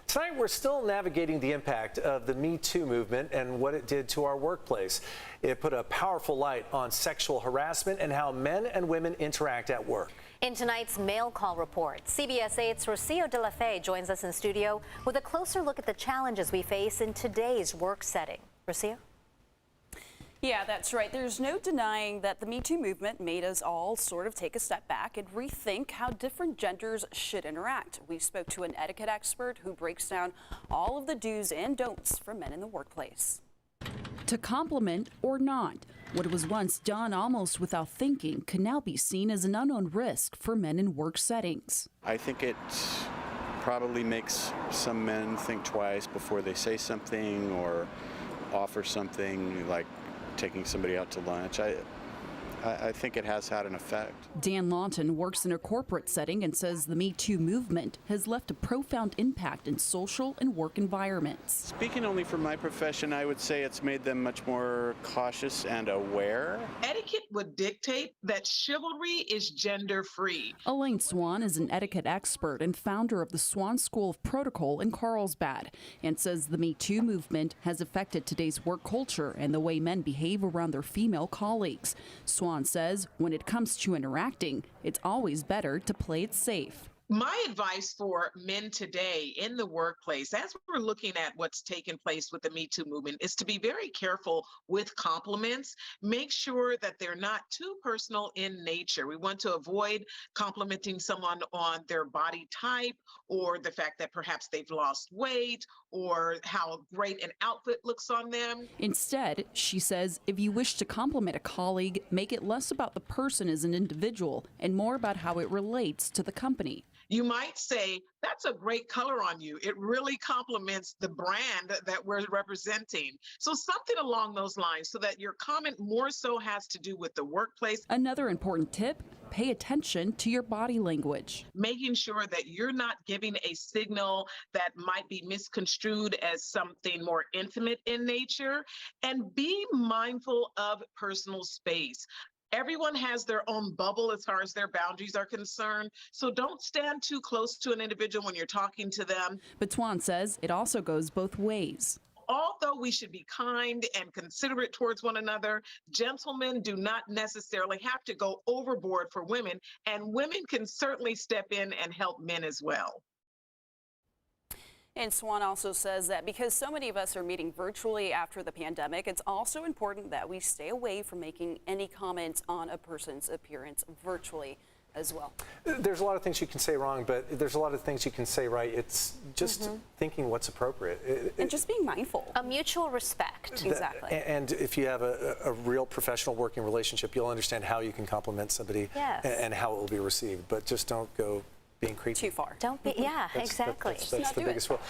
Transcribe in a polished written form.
Tonight, we're still navigating the impact of the Me Too movement and what it did to our workplace. It put a powerful light on sexual harassment and how men and women interact at work. In tonight's Mail Call report, CBS 8's Rocio de la Fe joins us in studio with a closer look at the challenges we face in today's work setting. Rocio? Yeah, that's right. There's no denying that the Me Too movement made us all sort of take a step back and rethink how different genders should interact. We spoke to an etiquette expert who breaks down all of the do's and don'ts for men in the workplace. To compliment or not, what was once done almost without thinking can now be seen as an unknown risk for men in work settings. I think it probably makes some men think twice before they say something or offer something, like taking somebody out to lunch. I think it has had an effect. Dan Lawton works in a corporate setting and says the Me Too movement has left a profound impact in social and work environments. Speaking only for my profession, I would say it's made them much more cautious and aware. Etiquette would dictate that chivalry is gender-free. Elaine Swan is an etiquette expert and founder of the Swan School of Protocol in Carlsbad and says the Me Too movement has affected today's work culture and the way men behave around their female colleagues. Swan says when it comes to interacting, it's always better to play it safe. My advice for men today in the workplace, as we're looking at what's taken place with the Me Too movement, is to be very careful with compliments. Make sure that they're not too personal in nature. We want to avoid complimenting someone on their body type or the fact that perhaps they've lost weight or how great an outfit looks on them. Instead, she says, if you wish to compliment a colleague, make it less about the person as an individual and more about how it relates to the company. You might say, that's a great color on you. It really complements the brand that we're representing. So something along those lines so that your comment more so has to do with the workplace. Another important tip, pay attention to your body language. Making sure that you're not giving a signal that might be misconstrued as something more intimate in nature, and be mindful of personal space. Everyone has their own bubble as far as their boundaries are concerned, so don't stand too close to an individual when you're talking to them. But Swan says it also goes both ways. Although we should be kind and considerate towards one another, gentlemen do not necessarily have to go overboard for women, and women can certainly step in and help men as well. And Swan also says that because so many of us are meeting virtually after the pandemic, it's also important that we stay away from making any comments on a person's appearance virtually as well. There's a lot of things you can say wrong, but there's a lot of things you can say right. It's just thinking what's appropriate. And just being mindful. A mutual respect. Exactly. And if you have a real professional working relationship, you'll understand how you can compliment somebody and how it will be received. But just don't go being creepy. Too far. Don't be, yeah, exactly. That's the biggest rule.